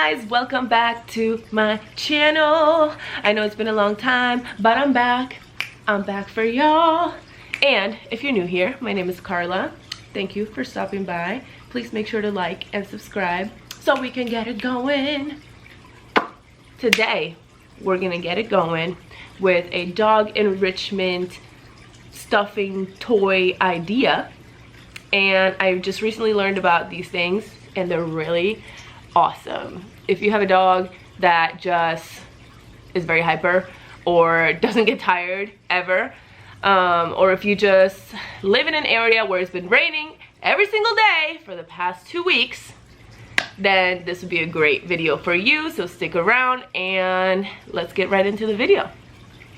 guys, welcome back to my channel. I know it's been a long time, but I'm back for y'all. And if you're new here, my name is Carla. Thank you for stopping by. Please make sure to like and subscribe so we can get it going. Today we're gonna get it going with a dog enrichment stuffing toy idea, and I just recently learned about these things and they're really awesome. If you have a dog that just is very hyper or doesn't get tired ever, or if you just live in an area where it's been raining every single day for the past 2 weeks, then this would be a great video for you. So stick around and let's get right into the video.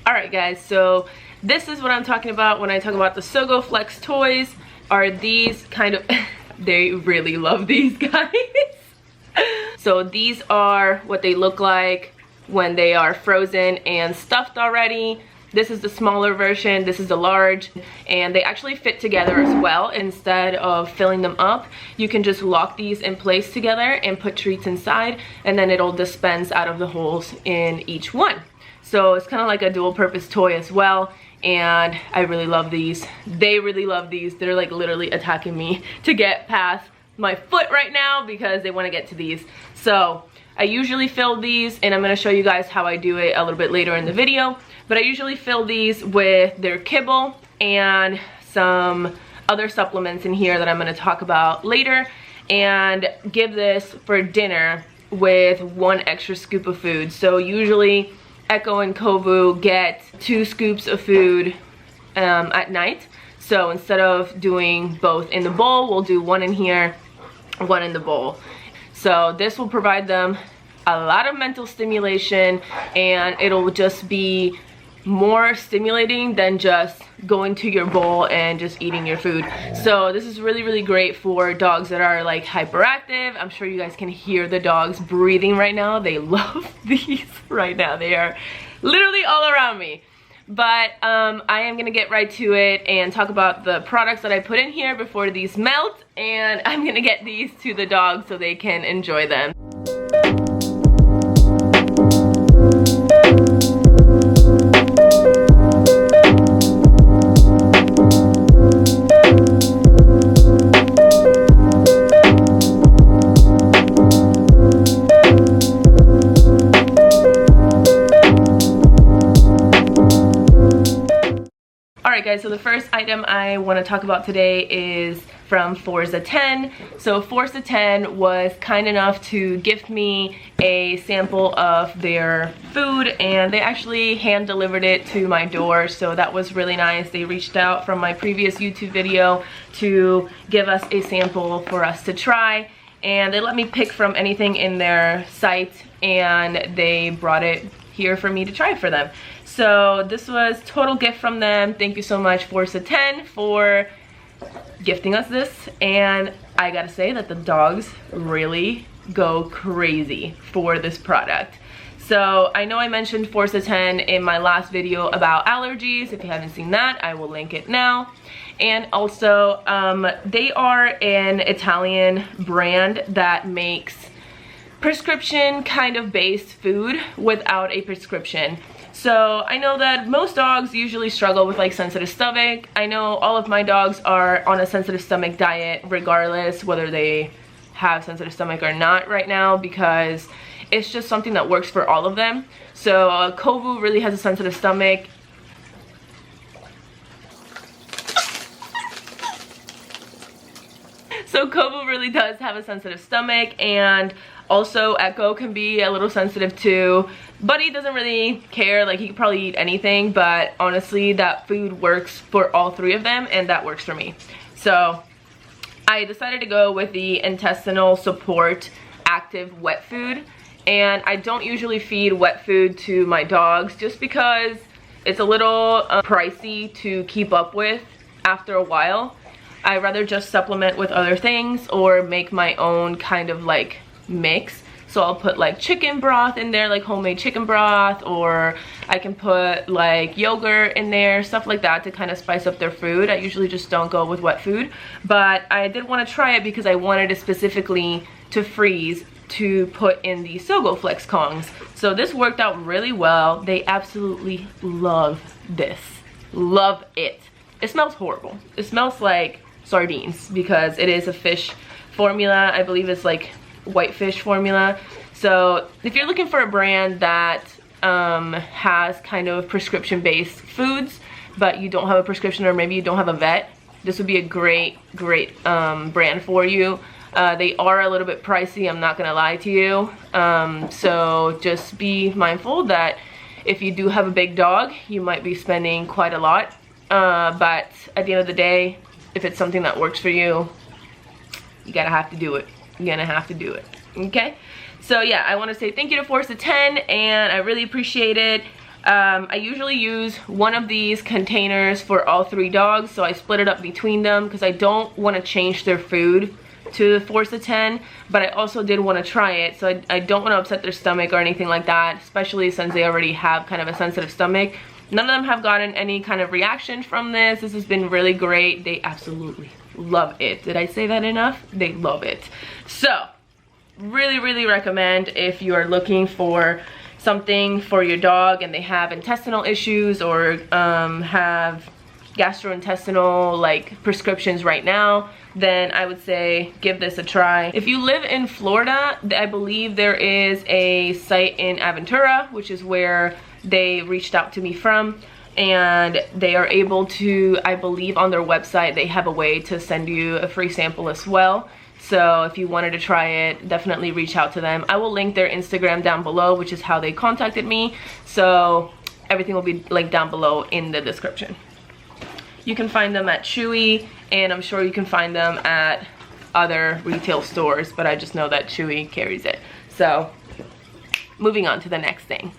All right guys, so this is what I'm talking about when I talk about the Zogoflex toys. Are these kind of they really love these guys. So these are what they look like when they are frozen and stuffed already. This is the smaller version, this is the large, and they actually fit together as well. Instead of filling them up, you can just lock these in place together and put treats inside, and then it'll dispense out of the holes in each one. So it's kind of like a dual purpose toy as well, and I really love these. They really love these. They're like literally attacking me to get past my foot right now because they want to get to these. So I usually fill these, and I'm going to show you guys how I do it a little bit later in the video, but I usually fill these with their kibble and some other supplements in here that I'm going to talk about later, and give this for dinner with 1 extra scoop of food. So usually Echo and Kovu get 2 scoops of food at night. So instead of doing both in the bowl, we'll do 1 in here, 1 in the bowl. So this will provide them a lot of mental stimulation, and it'll just be more stimulating than just going to your bowl and just eating your food. So this is really, really great for dogs that are like hyperactive. I'm sure you guys can hear the dogs breathing right now. They love these right now. They are literally all around me. But I am gonna get right to it and talk about the products that I put in here before these melt, and I'm gonna get these to the dogs so they can enjoy them. Alright guys, so the first item I want to talk about today is from Forza 10. So Forza 10 was kind enough to gift me a sample of their food, and they actually hand delivered it to my door, so that was really nice. They reached out from my previous YouTube video to give us a sample for us to try, and they let me pick from anything in their site, and they brought it here for me to try for them. So this was total gift from them. Thank you so much, Forza 10, for gifting us this. And I gotta say that the dogs really go crazy for this product. So I know I mentioned Forza 10 in my last video about allergies. If you haven't seen that, I will link it now. And also, they are an Italian brand that makes prescription kind of based food without a prescription. So I know that most dogs usually struggle with like sensitive stomach. I know all of my dogs are on a sensitive stomach diet regardless whether they have sensitive stomach or not right now, because it's just something that works for all of them. So Kovu really has a sensitive stomach. So Kovu really does have a sensitive stomach, and also Echo can be a little sensitive too. Buddy doesn't really care, like he could probably eat anything, but honestly that food works for all 3 of them, and that works for me. So I decided to go with the intestinal support active wet food, and I don't usually feed wet food to my dogs just because it's a little pricey to keep up with after a while. I rather just supplement with other things or make my own kind of like mix. So I'll put like chicken broth in there, like homemade chicken broth, or I can put like yogurt in there, stuff like that to kind of spice up their food. I usually just don't go with wet food, but I did want to try it because I wanted it specifically to freeze to put in the Zogoflex Kongs. So this worked out really well. They absolutely love this. Love it. It smells horrible. It smells like sardines because it is a fish formula. I believe it's like whitefish formula. So if you're looking for a brand that has kind of prescription-based foods, but you don't have a prescription or maybe you don't have a vet, this would be a great brand for you. They are a little bit pricey, I'm not gonna lie to you. So just be mindful that if you do have a big dog, you might be spending quite a lot. But at the end of the day, if it's something that works for you, you gotta have to do it. You're gonna have to do it, okay? So yeah, I wanna say thank you to Forza 10, and I really appreciate it. I usually use one of these containers for all 3 dogs, so I split it up between them because I don't want to change their food to the Forza 10, but I also did want to try it, so I don't want to upset their stomach or anything like that, especially since they already have kind of a sensitive stomach. None of them have gotten any kind of reaction from this. This has been really great. They absolutely love it. Did I say that enough? They love it. So really recommend if you are looking for something for your dog and they have intestinal issues or have gastrointestinal like prescriptions right now, then I would say give this a try. If you live in Florida, I believe there is a site in Aventura, which is where they reached out to me from, and they are able to, I believe on their website they have a way to send you a free sample as well. So if you wanted to try it, definitely reach out to them. I will link their Instagram down below, which is how they contacted me. So everything will be linked down below in the description. You can find them at Chewy, and I'm sure you can find them at other retail stores, but I just know that Chewy carries it. So moving on to the next thing.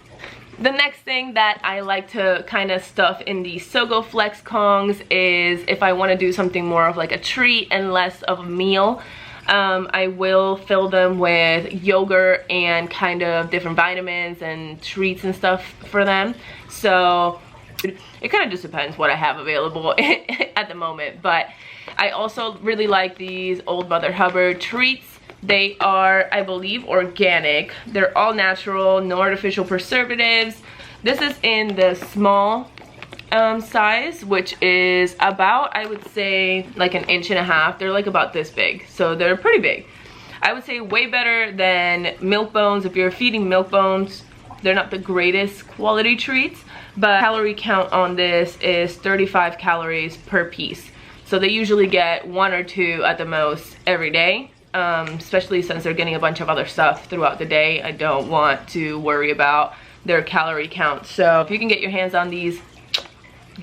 The next thing that I like to kind of stuff in the Zogoflex Kongs is if I want to do something more of like a treat and less of a meal. I will fill them with yogurt and kind of different vitamins and treats and stuff for them. So it kind of just depends what I have available at the moment. But I also really like these Old Mother Hubbard treats. They are, I believe, organic. They're all natural, no artificial preservatives. This is in the small size, which is about, I would say, like 1.5 inches. They're like about this big, so they're pretty big. I would say way better than milk bones. If you're feeding milk bones, they're not the greatest quality treats, but calorie count on this is 35 calories per piece. So they usually get 1 or 2 at the most every day. Especially since they're getting a bunch of other stuff throughout the day. I don't want to worry about their calorie count. So if you can get your hands on these,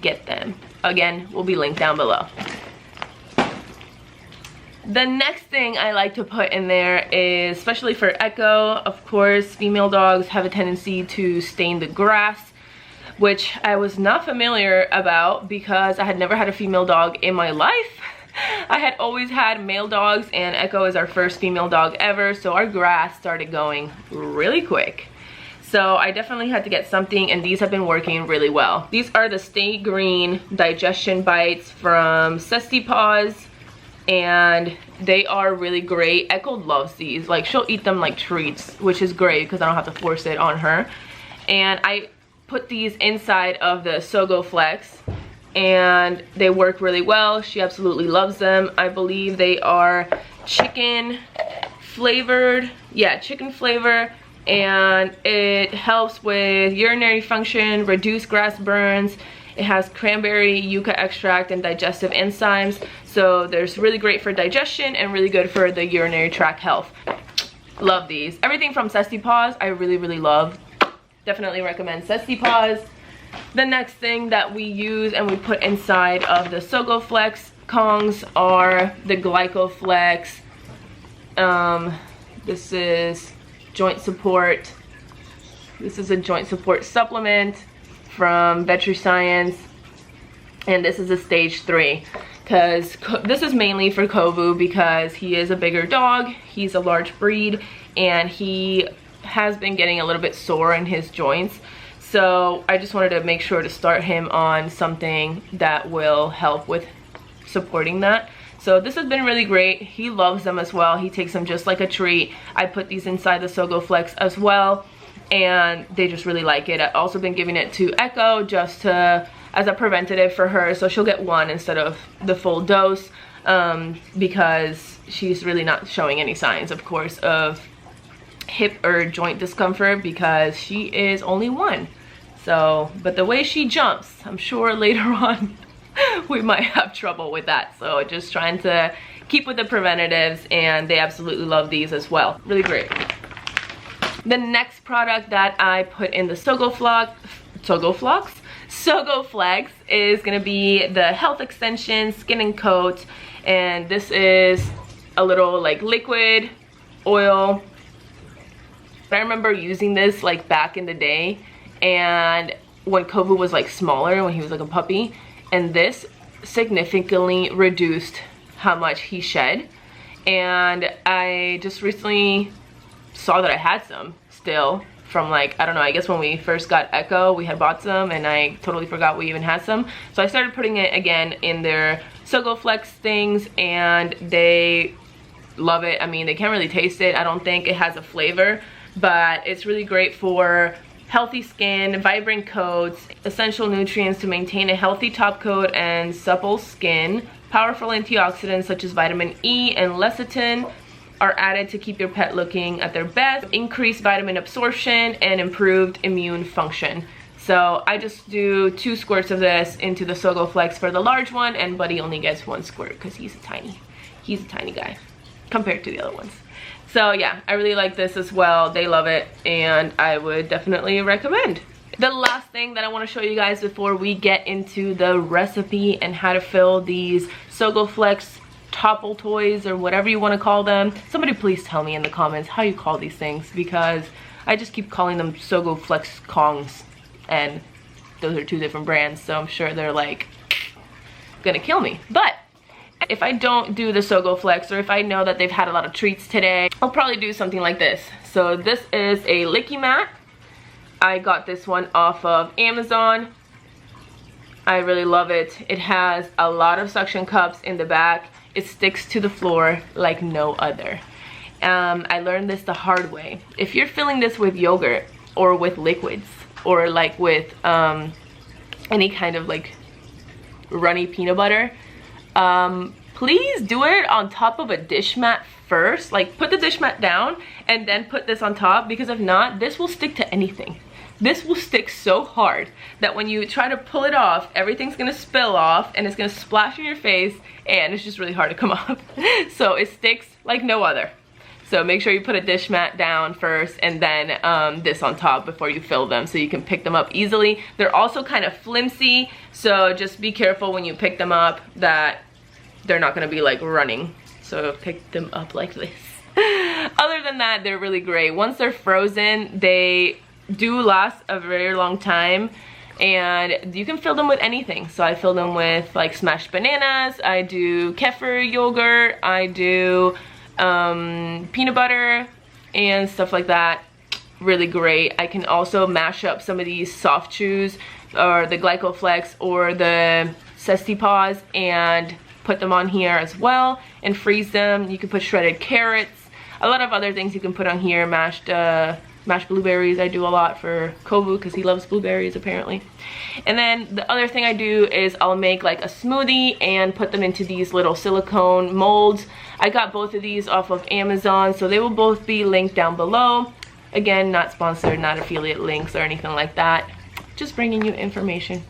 get them. Again, will be linked down below. The next thing I like to put in there is, especially for Echo, of course, female dogs have a tendency to stain the grass, which I was not familiar about because I had never had a female dog in my life. I had always had male dogs, and Echo is our first female dog ever, so our grass started going really quick. So I definitely had to get something, and these have been working really well. These are the Stay Green Digestion Bites from Zesty Paws, and they are really great. Echo loves these. Like, she'll eat them like treats, which is great because I don't have to force it on her. And I put these inside of the Zogoflex, and they work really well. She absolutely loves them. I believe they are chicken flavored. Yeah, chicken flavor, and it helps with urinary function, reduce grass burns. It has cranberry, yucca extract, and digestive enzymes. So there's really great for digestion and really good for the urinary tract health. Love these. Everything from Zesty Paws I really love. Definitely recommend Zesty Paws. The next thing that we use and we put inside of the Zogoflex Kongs are the Glycoflex. This is joint support. This is a joint support supplement from Veterinary Science, and this is a stage 3 because this is mainly for Kovu because he is a bigger dog. He's a large breed, and he has been getting a little bit sore in his joints. So I just wanted to make sure to start him on something that will help with supporting that. So this has been really great. He loves them as well. He takes them just like a treat. I put these inside the Zogoflex as well, and they just really like it. I've also been giving it to Echo just to as a preventative for her, so she'll get one instead of the full dose, because she's really not showing any signs, of course, of hip or joint discomfort because she is only 1. So, but the way she jumps, I'm sure later on we might have trouble with that. So just trying to keep with the preventatives, and they absolutely love these as well. Really great. The next product that I put in the Zogoflex is gonna be the Health Extension Skin and Coat, and this is a little like liquid oil. I remember using this like back in the day, and when Kovu was like smaller, when he was like a puppy, and this significantly reduced how much he shed. And I just recently saw that I had some still from like, I don't know, I guess when we first got Echo, we had bought some, and I totally forgot we even had some. So I started putting it again in their Zogoflex things, and they love it. I mean, they can't really taste it. I don't think it has a flavor, but it's really great for healthy skin, vibrant coats, essential nutrients to maintain a healthy top coat and supple skin. Powerful antioxidants such as vitamin E and lecithin are added to keep your pet looking at their best, increased vitamin absorption, and improved immune function. So I just do 2 squirts of this into the Zogoflex for the large one, and Buddy only gets 1 squirt because he's a tiny guy compared to the other ones. So yeah, I really like this as well. They love it, and I would definitely recommend. The last thing that I want to show you guys before we get into the recipe and how to fill these Zogoflex topple toys, or whatever you want to call them. Somebody please tell me in the comments how you call these things, because I just keep calling them Zogoflex Kongs, and those are 2 different brands, so I'm sure they're like gonna kill me. But if I don't do the Zogoflex, or if I know that they've had a lot of treats today, I'll probably do something like this. So this is a Licky mat. I got this one off of Amazon. I really love it. It has a lot of suction cups in the back. It sticks to the floor like no other. I learned this the hard way. If you're filling this with yogurt or with liquids, or like with any kind of like runny peanut butter, please do it on top of a dish mat first. Like, put the dish mat down and then put this on top, because if not, this will stick to anything. This will stick so hard that when you try to pull it off, everything's gonna spill off and it's gonna splash in your face, and it's just really hard to come off. So it sticks like no other. So make sure you put a dish mat down first, and then this on top before you fill them, so you can pick them up easily. They're also kind of flimsy, so just be careful when you pick them up that they're not gonna be like running. So pick them up like this. Other than that, they're really great. Once they're frozen, they do last a very long time, and you can fill them with anything. So I fill them with like smashed bananas, I do kefir yogurt, I do peanut butter and stuff like that. Really great. I can also mash up some of these soft chews, or the Glycoflex or the Zesty Paws, and put them on here as well and freeze them. You can put shredded carrots, a lot of other things you can put on here. Mashed blueberries I do a lot for Kovu because he loves blueberries apparently. And then the other thing I do is I'll make like a smoothie and put them into these little silicone molds. I got both of these off of Amazon, so they will both be linked down below. Again, not sponsored, not affiliate links or anything like that, just bringing you information.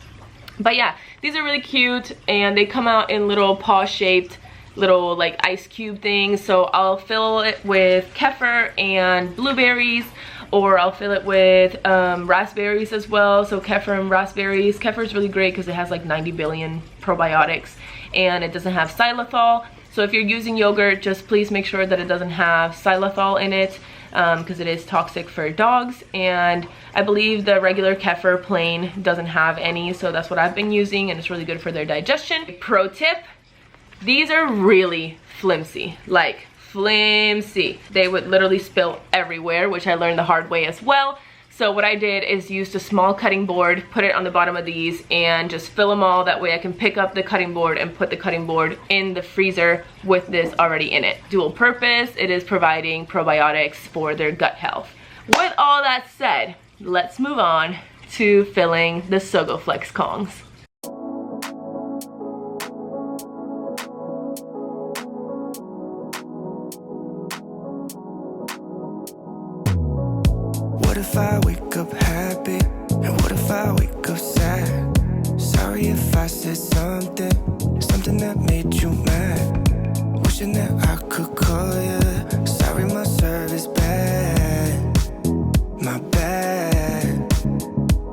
But yeah, these are really cute, and they come out in little paw shaped little like ice cube things. So I'll fill it with kefir and blueberries, or I'll fill it with raspberries as well. So kefir and raspberries. Kefir is really great because it has like 90 billion probiotics, and it doesn't have xylitol. So if you're using yogurt, just please make sure that it doesn't have xylitol in it, because it is toxic for dogs. And I believe the regular kefir plain doesn't have any, so that's what I've been using, and it's really good for their digestion. Pro tip, these are really flimsy, like flimsy. They would literally spill everywhere, which I learned the hard way as well. So what I did is used a small cutting board, put it on the bottom of these, and just fill them all. That way I can pick up the cutting board and put the cutting board in the freezer with this already in it. Dual purpose, it is providing probiotics for their gut health. With all that said, let's move on to filling the Zogoflex Kongs. What if I wake up happy? And what if I wake up sad? Sorry if I said something that made you mad. Wishing that I could call you. Sorry my service bad. My bad.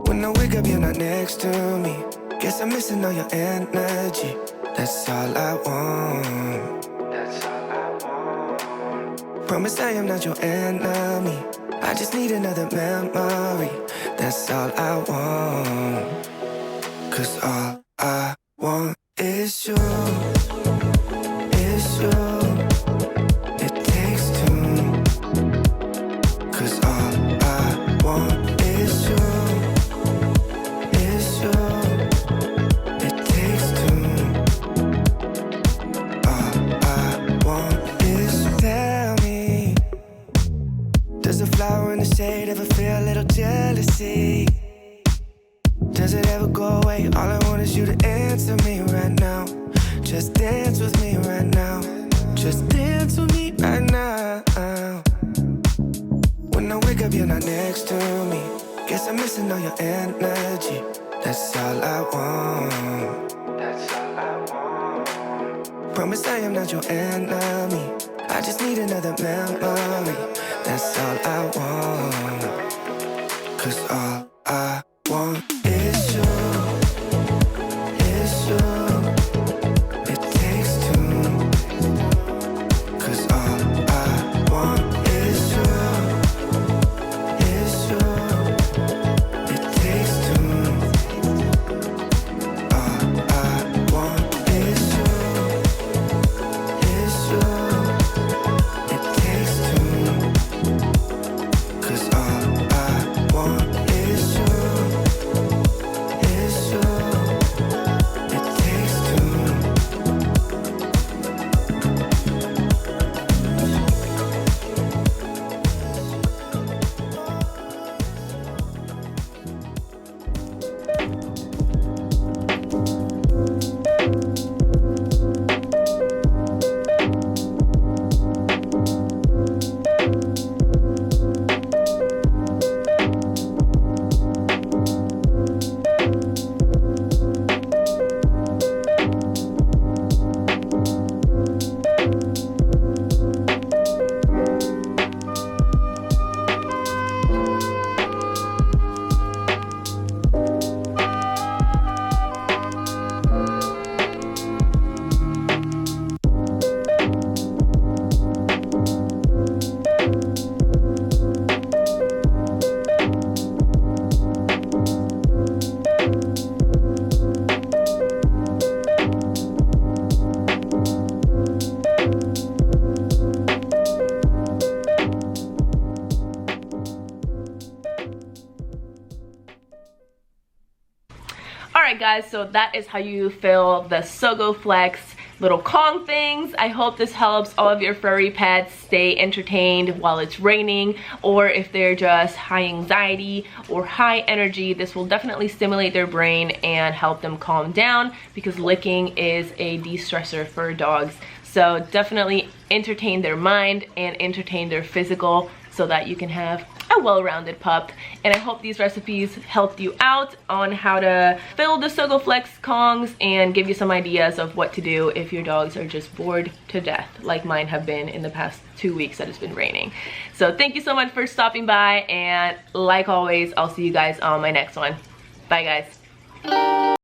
When I wake up you're not next to me. Guess I'm missing all your energy. That's all I want. That's all I want. Promise I am not your enemy. I just need another memory. That's all I want. 'Cause all I want is you. Is you. It takes two. 'Cause all I want is you. Is you. It takes two. All I want is you. Tell me, does a flower in the shade ever feel a little jealousy? Does it ever go away? All I want is you to answer me right now. Just dance with me right now. Just dance with me right now. When I wake up, you're not next to me. Guess I'm missing all your energy. That's all I want. That's all I want. Promise I am not your enemy. I just need another memory. That's all I want. 'Cause all I want is you. Is you. It takes two. 'Cause all I want is you. Is you. It takes two. All I want is you. Is you. It takes two. 'Cause all I want is you. Is you. It takes two. Alright guys, so that is how you fill the Zogoflex little Kong things. I hope this helps all of your furry pets stay entertained while it's raining, or if they're just high anxiety or high energy, this will definitely stimulate their brain and help them calm down, because licking is a de-stressor for dogs. So definitely entertain their mind and entertain their physical so that you can have a well-rounded pup. And I hope these recipes helped you out on how to fill the Zogoflex Kongs and give you some ideas of what to do if your dogs are just bored to death, like mine have been in the past 2 weeks that it's been raining. So thank you so much for stopping by, and like always, I'll see you guys on my next one. Bye guys.